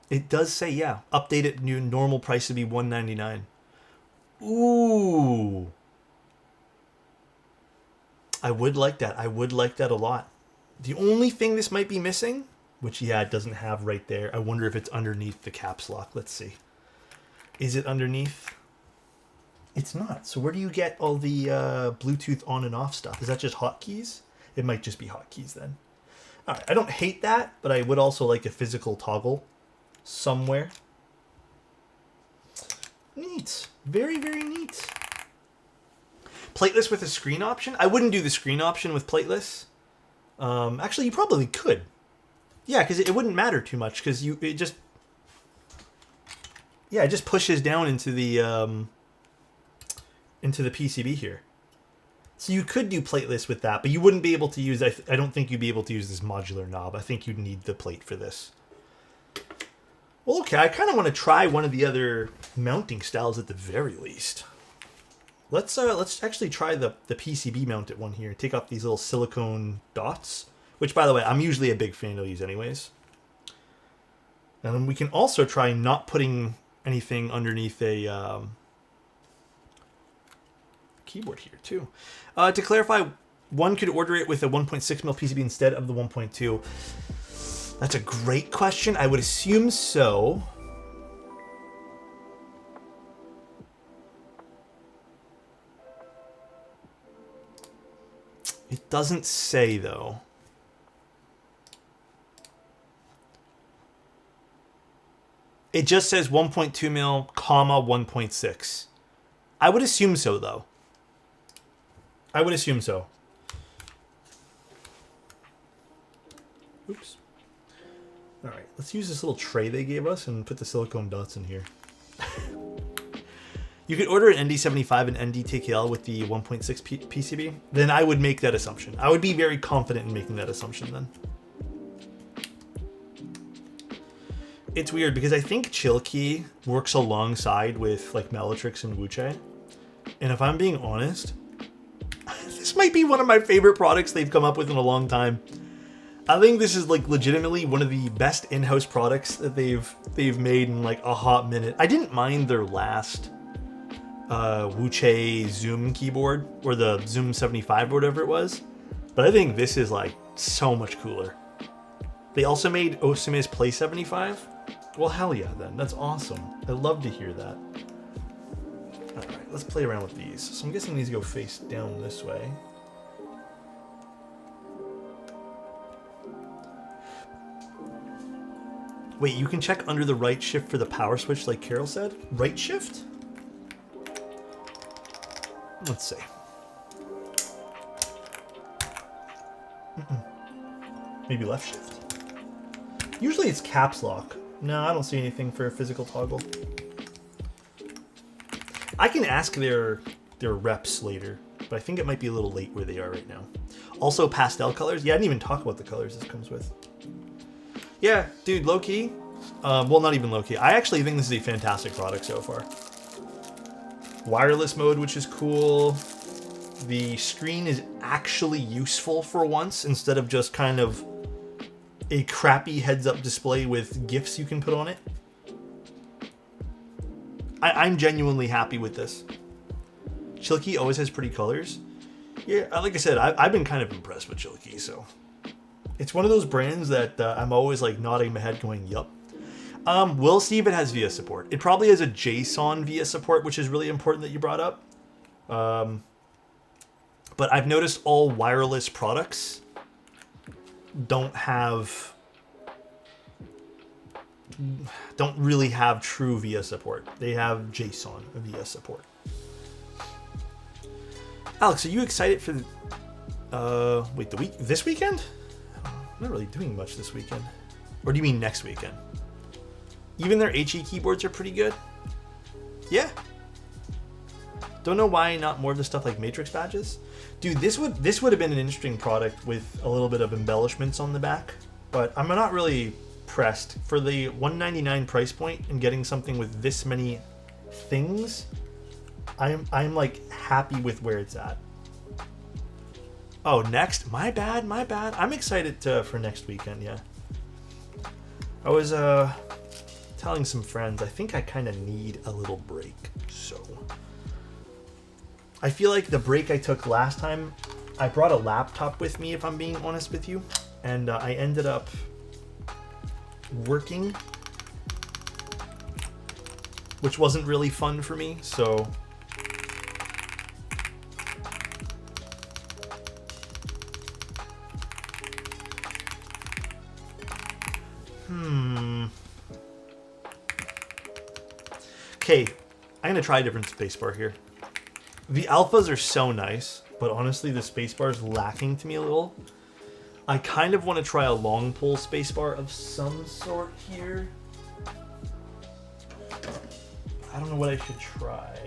It does say, yeah, updated new normal price to be $199. Ooh. I would like that. I would like that a lot. The only thing this might be missing, which, yeah, it doesn't have right there. I wonder if it's underneath the caps lock. Let's see. Is it underneath? It's not. So where do you get all the Bluetooth on and off stuff? Is that just hotkeys? It might just be hotkeys then. All right, I don't hate that, but I would also like a physical toggle somewhere. Neat. Very, very neat. Plateless with a screen option? I wouldn't do the screen option with plateless. Actually, you probably could. Yeah, because it wouldn't matter too much because it just pushes down into the PCB here. So you could do plateless with that, but you wouldn't be able to use. I don't think you'd be able to use this modular knob. I think you'd need the plate for this. Well, okay, I kind of want to try one of the other mounting styles at the very least. Let's actually try the PCB mounted one here. Take off these little silicone dots, which, by the way, I'm usually a big fan of these anyways. And then we can also try not putting anything underneath a keyboard here too. To clarify, one could order it with a 1.6 mil PCB instead of the 1.2. That's a great question. I would assume so. It doesn't say though. It just says 1.2 mil, comma 1.6. I would assume so though. I would assume so. Oops. All right, let's use this little tray they gave us and put the silicone dots in here. You could order an ND75 and ND-TKL with the 1.6 PCB. Then I would make that assumption. I would be very confident in making that assumption then. It's weird because I think Chilkey works alongside with like Malatrix and Wuche. And if I'm being honest, this might be one of my favorite products they've come up with in a long time. I think this is like legitimately one of the best in-house products that they've made in like a hot minute. I didn't mind their last Wuche Zoom keyboard or the Zoom 75 or whatever it was, but I think this is like so much cooler. They also made Osume's Play 75. Well, hell yeah, then. That's awesome. I love to hear that. All right, let's play around with these. So I'm guessing these go face down this way. Wait, you can check under the right shift for the power switch like Carol said? Right shift? Let's see. Maybe left shift? Usually it's caps lock. No, I don't see anything for a physical toggle. I can ask their reps later, but I think it might be a little late where they are right now. Also, pastel colors. Yeah, I didn't even talk about the colors this comes with. Yeah, dude, low-key. Well, not even low-key. I actually think this is a fantastic product so far. Wireless mode, which is cool. The screen is actually useful for once, instead of just kind of a crappy heads-up display with GIFs you can put on it. I'm genuinely happy with this. Chilkey always has pretty colors. Yeah, like I said, I've been kind of impressed with Chilkey, so... It's one of those brands that I'm always like nodding my head going, yup. We'll see if it has VIA support. It probably has a JSON VIA support, which is really important that you brought up. But I've noticed all wireless products don't really have true VIA support. They have JSON VIA support. Alex, are you excited for wait, this weekend? I'm not really doing much this weekend. Or do you mean next weekend? Even their HE keyboards are pretty good. Yeah. Don't know why not more of the stuff like Matrix badges. Dude, this would have been an interesting product with a little bit of embellishments on the back, but I'm not really pressed for the $199 price point and getting something with this many things. I'm like happy with where it's at. Oh, next? My bad. I'm excited for next weekend, yeah. I was telling some friends, I think I kind of need a little break, so... I feel like the break I took last time, I brought a laptop with me, if I'm being honest with you, and I ended up working, which wasn't really fun for me, so... Okay, I'm gonna try a different spacebar here. The alphas are so nice, but honestly the spacebar is lacking to me a little. I kind of want to try a long pull spacebar of some sort here. I don't know what I should try.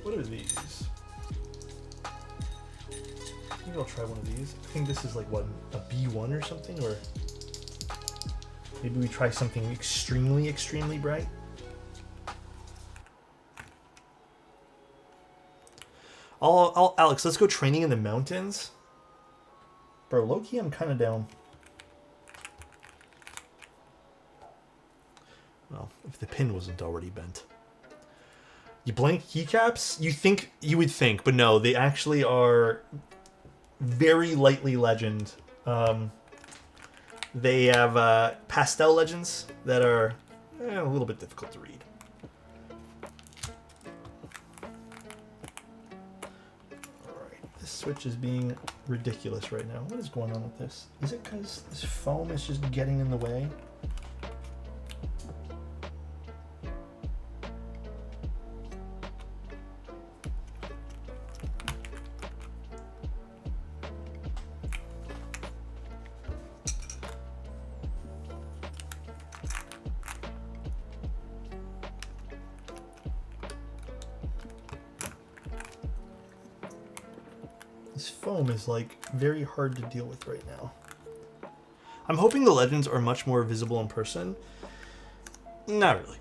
What are these? Maybe I'll try one of these. I think this is like, what, a B1 or something? Or maybe we try something extremely, extremely bright? Alex, let's go training in the mountains. Bro, low-key, I'm kind of down. Well, if the pin wasn't already bent. You blank keycaps? You would think, but no, they actually are very lightly legend. They have pastel legends that are a little bit difficult to read. This switch is being ridiculous right now. What is going on with this? Is it because this foam is just getting in the way? This foam is like very hard to deal with right now. I'm hoping the legends are much more visible in person. Not really.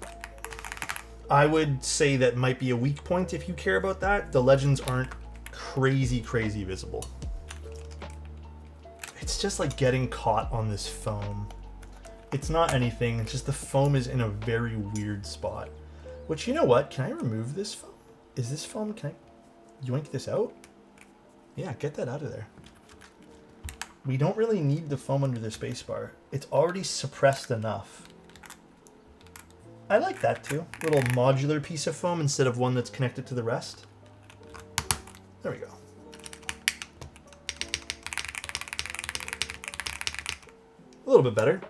I would say that might be a weak point if you care about that. The legends aren't crazy visible. It's just like getting caught on this foam. It's not anything, it's just the foam is in a very weird spot. Which, you know what? Can I remove this foam? Is this foam, can I yoink this out? Yeah, get that out of there. We don't really need the foam under the spacebar. It's already suppressed enough. I like that too. Little modular piece of foam instead of one that's connected to the rest. There we go. A little bit better.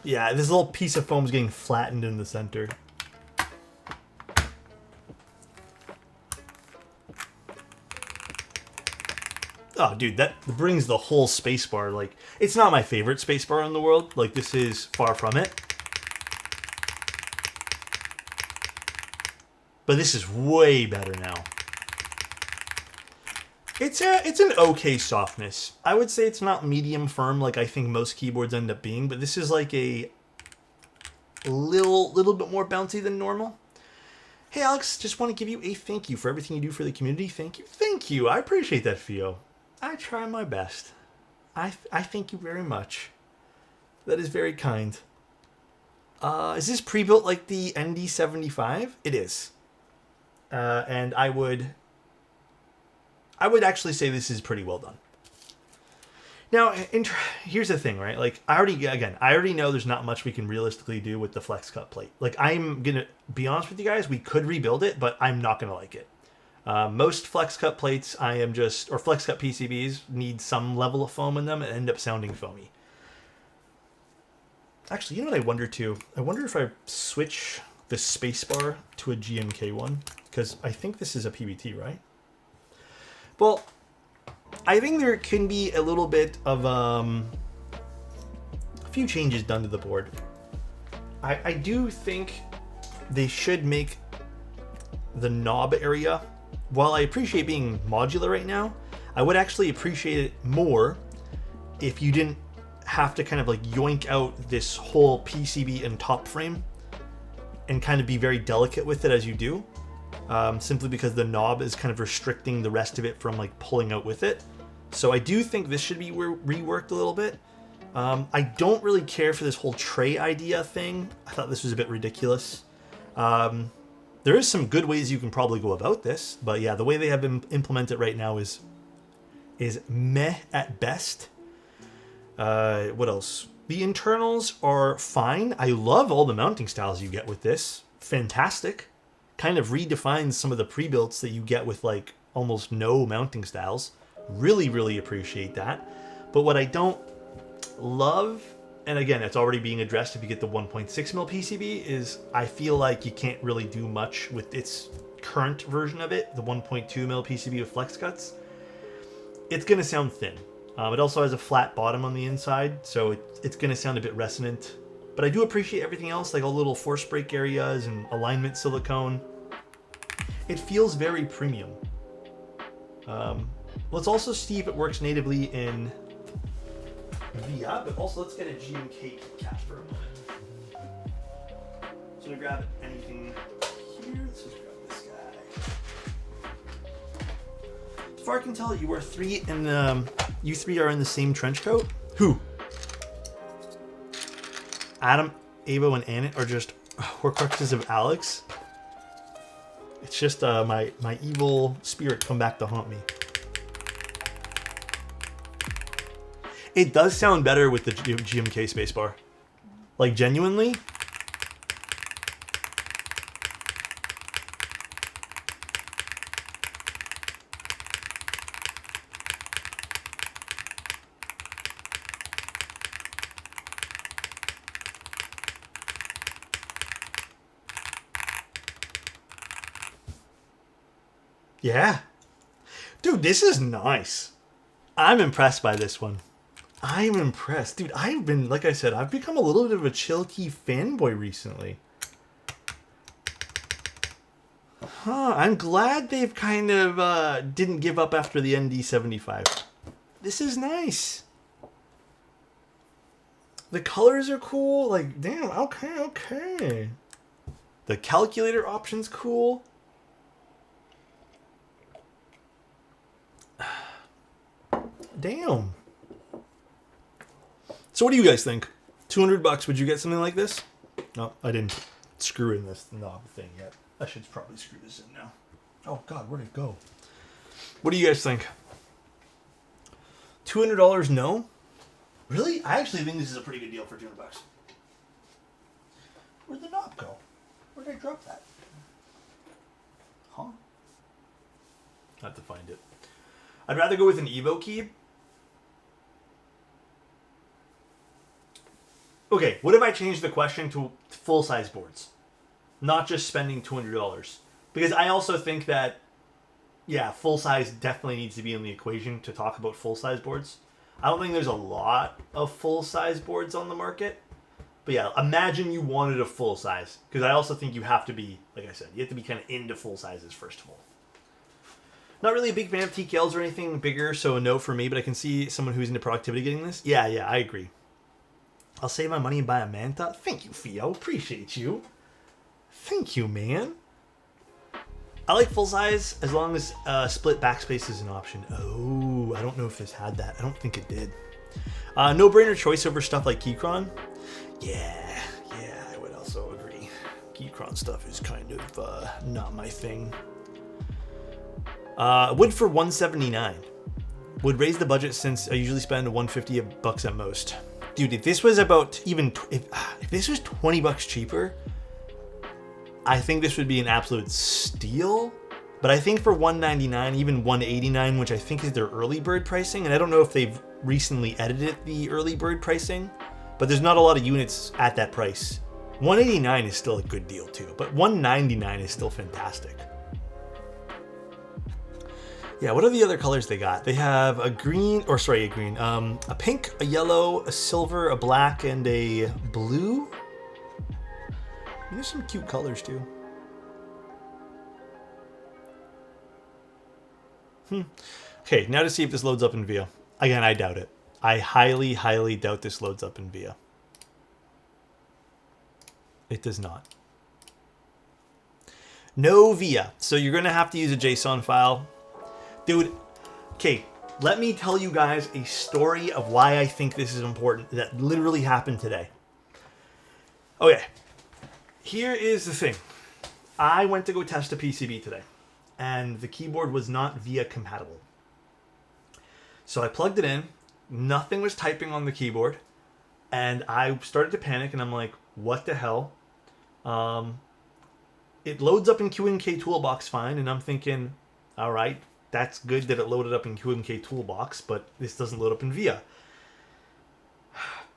Yeah, this little piece of foam is getting flattened in the center. Oh, dude, that brings the whole spacebar. Like, it's not my favorite spacebar in the world. Like, this is far from it. But this is way better now. It's an okay softness. I would say it's not medium firm like I think most keyboards end up being, but this is like a little bit more bouncy than normal. Hey, Alex, just want to give you a thank you for everything you do for the community. Thank you. Thank you. I appreciate that, Theo. I try my best. I thank you very much. That is very kind. Is this pre-built like the ND104? It is. And I would actually say this is pretty well done. Now, here's the thing, right? Like, I already know there's not much we can realistically do with the flex cut plate. Like, I'm gonna be honest with you guys, we could rebuild it, but I'm not gonna like it. Most flex cut plates, or flex cut PCBs need some level of foam in them and end up sounding foamy. Actually, you know what I wonder too? I wonder if I switch the spacebar to a GMK one, because I think this is a PBT, right? Well, I think there can be a little bit of a few changes done to the board. I do think they should make the knob area, while I appreciate being modular right now, I would actually appreciate it more if you didn't have to kind of like yoink out this whole PCB and top frame and kind of be very delicate with it as you do, simply because the knob is kind of restricting the rest of it from like pulling out with it. So I do think this should be reworked a little bit. I don't really care for this whole tray idea thing. I thought this was a bit ridiculous. There is some good ways you can probably go about this, but yeah, the way they have been implemented right now is meh at best. What else? The internals are fine. I love all the mounting styles you get with this. Fantastic. Kind of redefines some of the pre-builts that you get with like almost no mounting styles. Really, really appreciate that. But what I don't love, and again, it's already being addressed if you get the 1.6mm PCB, is I feel like you can't really do much with its current version of it, the 1.2mm PCB with flex cuts. It's going to sound thin. It also has a flat bottom on the inside, so it's going to sound a bit resonant. But I do appreciate everything else, like all the little force brake areas and alignment silicone. It feels very premium. Let's also see if it works natively in VIA, but also let's get a GMK cap for a moment. So we grab anything here. Let's just grab this guy. As far as I can tell, you are three, and you three are in the same trench coat. Who? Adam, Avo, and Annette are just Horcruxes of Alex. It's just my evil spirit come back to haunt me. It does sound better with the GMK spacebar. Like, genuinely. Yeah. Dude, this is nice. I'm impressed by this one. I'm impressed. Dude, I've been, like I said, I've become a little bit of a Chilkey fanboy recently. Huh, I'm glad they've kind of didn't give up after the ND75. This is nice. The colors are cool. Like, damn, okay. The calculator option's cool. Damn. So what do you guys think? $200, would you get something like this? No, I didn't screw in this knob thing yet. I should probably screw this in now. Oh God, where'd it go? What do you guys think? $200, no? Really? I actually think this is a pretty good deal for $200. Where'd the knob go? Where did I drop that? Huh? I have to find it. I'd rather go with an Evo key. Okay, what if I change the question to full-size boards? Not just spending $200. Because I also think that, yeah, full-size definitely needs to be in the equation to talk about full-size boards. I don't think there's a lot of full-size boards on the market. But yeah, imagine you wanted a full-size. Because I also think you have to be, like I said, you have to be kind of into full-sizes first of all. Not really a big fan of TKLs or anything bigger, so a no for me. But I can see someone who's into productivity getting this. Yeah, I agree. I'll save my money and buy a Manta. Thank you, Theo. Appreciate you. Thank you, man. I like full size as long as split backspace is an option. Oh, I don't know if this had that. I don't think it did. No-brainer choice over stuff like Keychron. Yeah, I would also agree. Keychron stuff is kind of not my thing. Would for $179. Would raise the budget since I usually spend $150 at most. Dude, if this was about even if this was $20 cheaper, I think this would be an absolute steal. But I think for $199, even $189, which I think is their early bird pricing, and I don't know if they've recently edited the early bird pricing, but there's not a lot of units at that price $189 is still a good deal too, but $199 is still fantastic. Yeah, what are the other colors they got? They have a green, a pink, a yellow, a silver, a black, and a blue. There's some cute colors too. Okay, now to see if this loads up in VIA. Again, I doubt it. I highly, highly doubt this loads up in VIA. It does not. No VIA. So you're going to have to use a JSON file. Dude, okay, let me tell you guys a story of why I think this is important that literally happened today. Okay, here is the thing. I went to go test a PCB today, and the keyboard was not VIA compatible. So I plugged it in, nothing was typing on the keyboard, and I started to panic, and I'm like, what the hell? It loads up in QMK Toolbox fine, and I'm thinking, all right, that's good that it loaded up in QMK Toolbox, but this doesn't load up in VIA.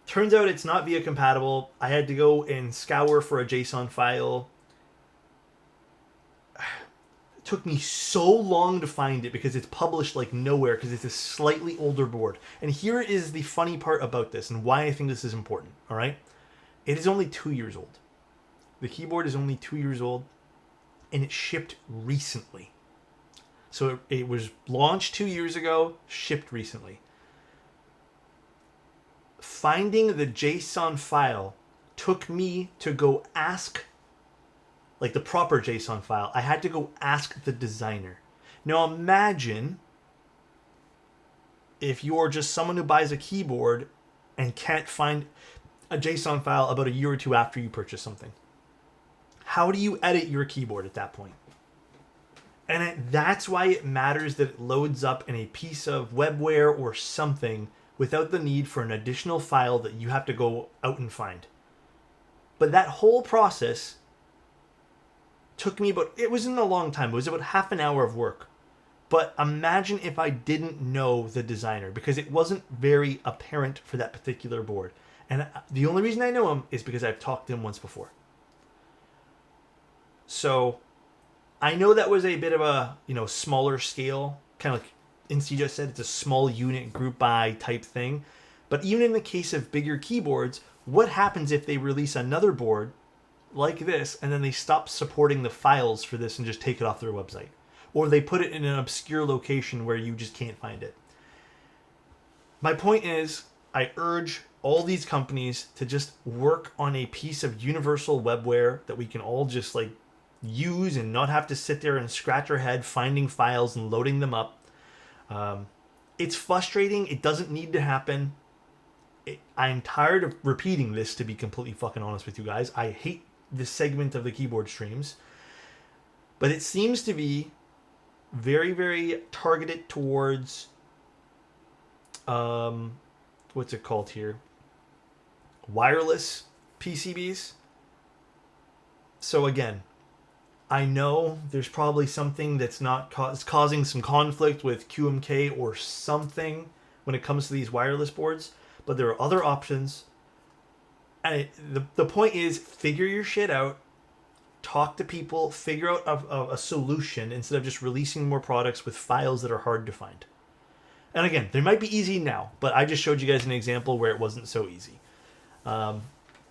Turns out it's not VIA compatible. I had to go and scour for a JSON file. It took me so long to find it because it's published like nowhere because it's a slightly older board. And here is the funny part about this and why I think this is important, all right? It is only 2 years old. The keyboard is only 2 years old, and it shipped recently. So it was launched 2 years ago, shipped recently. Finding the JSON file took me to go ask, like the proper JSON file, I had to go ask the designer. Now imagine if you're just someone who buys a keyboard and can't find a JSON file about a year or two after you purchase something. How do you edit your keyboard at that point? And that's why it matters that it loads up in a piece of webware or something without the need for an additional file that you have to go out and find. But that whole process took me it wasn't a long time, it was about half an hour of work. But imagine if I didn't know the designer, because it wasn't very apparent for that particular board. And the only reason I know him is because I've talked to him once before. So I know that was a bit of a, smaller scale, kind of like Incy just said, it's a small unit group by type thing. But even in the case of bigger keyboards, what happens if they release another board like this and then they stop supporting the files for this and just take it off their website? Or they put it in an obscure location where you just can't find it. My point is, I urge all these companies to just work on a piece of universal webware that we can all just use and not have to sit there and scratch our head finding files and loading them up. It's frustrating. It doesn't need to happen. I'm tired of repeating this, to be completely fucking honest with you guys. I hate this segment of the keyboard streams. But it seems to be very, very targeted towards, what's it called here? Wireless PCBs. So again, I know there's probably something that's not causing some conflict with QMK or something when it comes to these wireless boards, but there are other options. And the point is, figure your shit out, talk to people, figure out a solution instead of just releasing more products with files that are hard to find. And again, they might be easy now, but I just showed you guys an example where it wasn't so easy.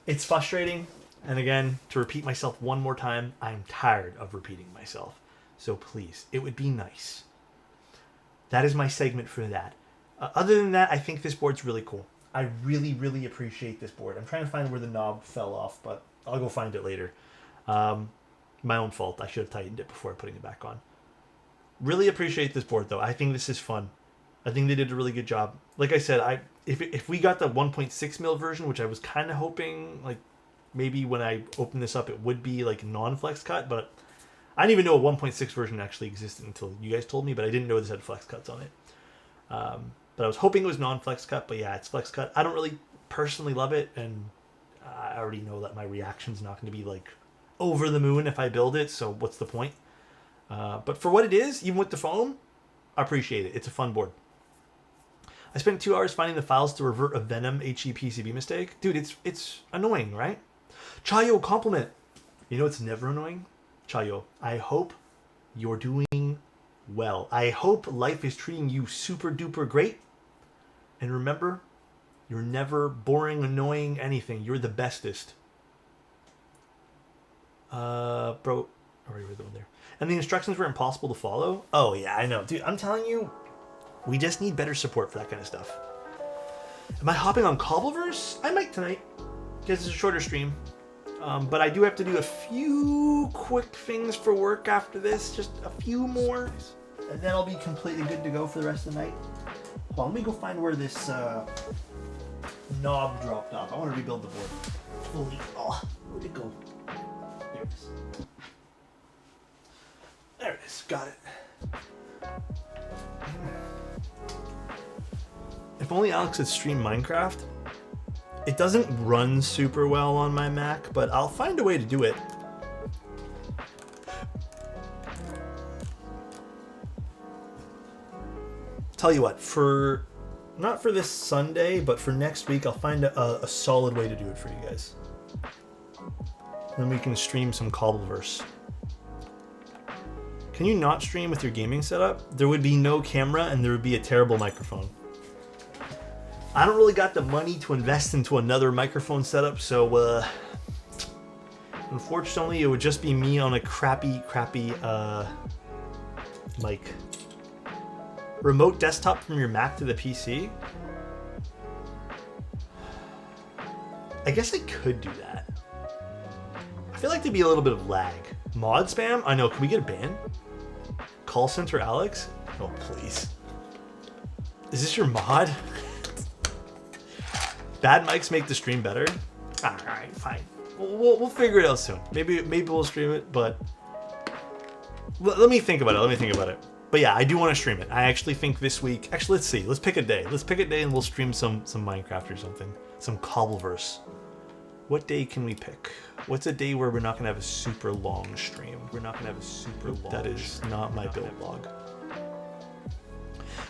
It's frustrating. And again, to repeat myself one more time, I'm tired of repeating myself. So please, it would be nice. That is my segment for that. Other than that, I think this board's really cool. I really, really appreciate this board. I'm trying to find where the knob fell off, but I'll go find it later. My own fault. I should have tightened it before putting it back on. Really appreciate this board, though. I think this is fun. I think they did a really good job. Like I said, if we got the 1.6 mil version, which I was kind of hoping, maybe when I open this up, it would be non-flex cut, but I didn't even know a 1.6 version actually existed until you guys told me, but I didn't know this had flex cuts on it. But I was hoping it was non-flex cut, but yeah, it's flex cut. I don't really personally love it, and I already know that my reaction's not going to be over the moon if I build it, so what's the point? But for what it is, even with the foam, I appreciate it. It's a fun board. I spent 2 hours finding the files to revert a Venom HE PCB mistake. Dude, it's annoying, right? Chayo, compliment. You know it's never annoying? Chayo, I hope you're doing well. I hope life is treating you super duper great. And remember, you're never boring, annoying, anything. You're the bestest. Bro. Already read the one there. And the instructions were impossible to follow? Oh, yeah, I know. Dude, I'm telling you, we just need better support for that kind of stuff. Am I hopping on Cobbleverse? I might tonight, because it's a shorter stream. But I do have to do a few quick things for work after this. Just a few more. And then I'll be completely good to go for the rest of the night. Hold on, let me go find where this knob dropped off. I want to rebuild the board fully. Oh, where'd it go? There it is. There it is. Got it. If only Alex had streamed Minecraft. It doesn't run super well on my Mac, but I'll find a way to do it. Tell you what, not for this Sunday, but for next week, I'll find a solid way to do it for you guys. Then we can stream some Cobbleverse. Can you not stream with your gaming setup? There would be no camera and there would be a terrible microphone. I don't really got the money to invest into another microphone setup, so unfortunately it would just be me on a crappy mic. Remote desktop from your Mac to the PC? I guess I could do that. I feel like there'd be a little bit of lag. Mod spam? I know, can we get a ban? Call center Alex? Oh, please. Is this your mod? Bad mics make the stream better? Alright, fine. We'll figure it out soon. Maybe we'll stream it, but... Let me think about it. But yeah, I do want to stream it. I actually think this week... Actually, let's see. Let's pick a day. And we'll stream some Minecraft or something. Some Cobbleverse. What day can we pick? What's a day where we're not going to have a super long stream? That is not my build log.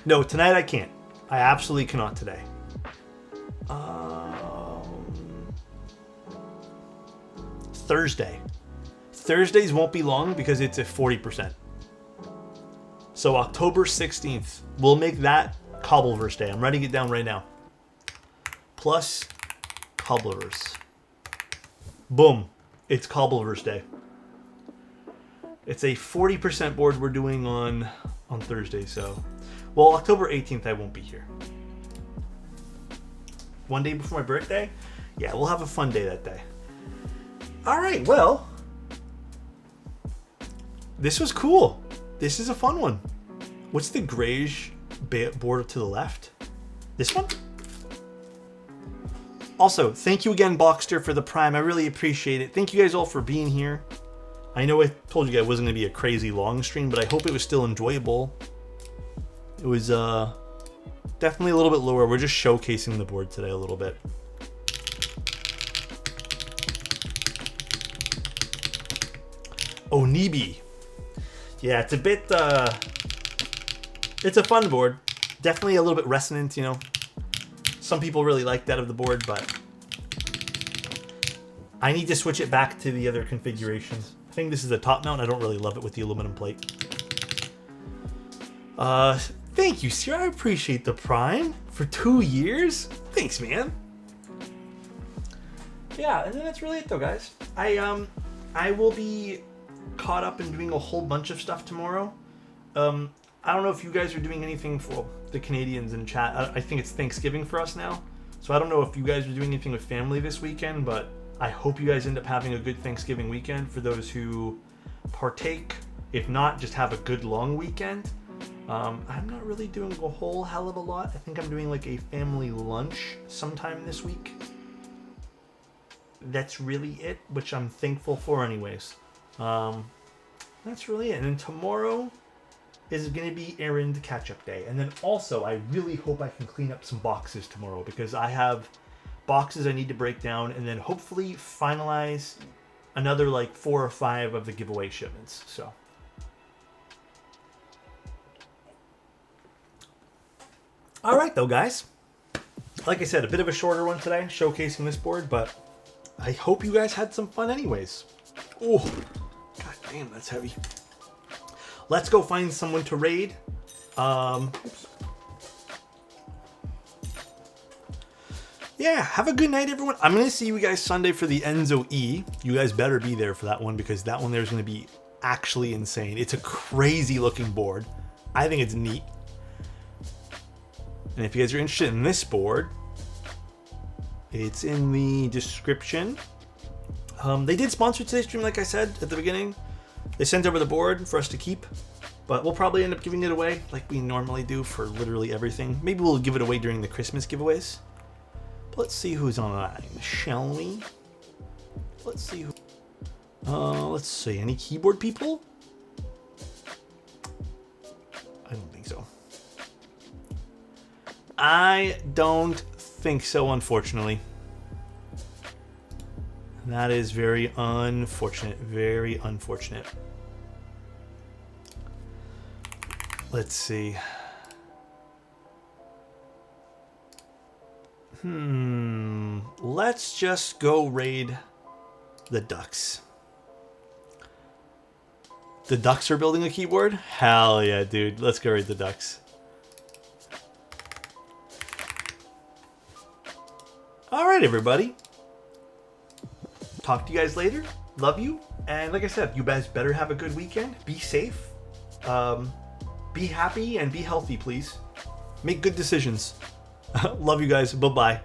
No, tonight I can't. I absolutely cannot today. Thursday. Thursdays won't be long because it's at 40%. So October 16th, we'll make that Cobbleverse Day. I'm writing it down right now. Plus Cobbleverse. Boom. It's Cobbleverse Day. It's a 40% board we're doing on Thursday, so... Well, October 18th I won't be here. One day before my birthday? Yeah, we'll have a fun day that day. Alright, well... This was cool. This is a fun one. What's the grayish board to the left? This one? Also, thank you again, Boxster, for the Prime. I really appreciate it. Thank you guys all for being here. I know I told you guys it wasn't going to be a crazy long stream, but I hope it was still enjoyable. It was definitely a little bit lower. We're just showcasing the board today a little bit. Onibi. Yeah, it's a bit... it's a fun board. Definitely a little bit resonant, you know. Some people really like that of the board, but... I need to switch it back to the other configurations. I think this is a top mount. I don't really love it with the aluminum plate. Thank you, sir. I appreciate the Prime for 2 years. Thanks, man. Yeah, and then that's really it, though, guys. I will be caught up in doing a whole bunch of stuff tomorrow. I don't know if you guys are doing anything for the Canadians in chat. I think it's Thanksgiving for us now. So I don't know if you guys are doing anything with family this weekend, but I hope you guys end up having a good Thanksgiving weekend for those who partake. If not, just have a good long weekend. I'm not really doing a whole hell of a lot. I think I'm doing like a family lunch sometime this week. That's really it, which I'm thankful for anyways. That's really it. And then tomorrow is going to be errand catch-up day. And then also, I really hope I can clean up some boxes tomorrow because I have boxes I need to break down and then hopefully finalize another like 4 or 5 of the giveaway shipments. So. All right, though, guys. Like I said, a bit of a shorter one today, showcasing this board, but I hope you guys had some fun anyways. Oh, god damn, that's heavy. Let's go find someone to raid. Oops. Yeah, have a good night, everyone. I'm going to see you guys Sunday for the Enzo E. You guys better be there for that one, because that one there's going to be actually insane. It's a crazy looking board. I think it's neat. And if you guys are interested in this board, it's in the description. They did sponsor today's stream, like I said at the beginning. They sent over the board for us to keep, but we'll probably end up giving it away like we normally do for literally everything. Maybe we'll give it away during the Christmas giveaways. But let's see who's online, shall we? Let's see who. Let's see. Any keyboard people? I don't think so. I don't think so, unfortunately. That is very unfortunate. Very unfortunate. Let's see. Let's just go raid the Ducks. The Ducks are building a keyboard? Hell yeah, dude. Let's go raid the Ducks. Alright, everybody. Talk to you guys later. Love you. And like I said, you guys better have a good weekend. Be safe. Be happy and be healthy, please. Make good decisions. Love you guys. Bye-bye.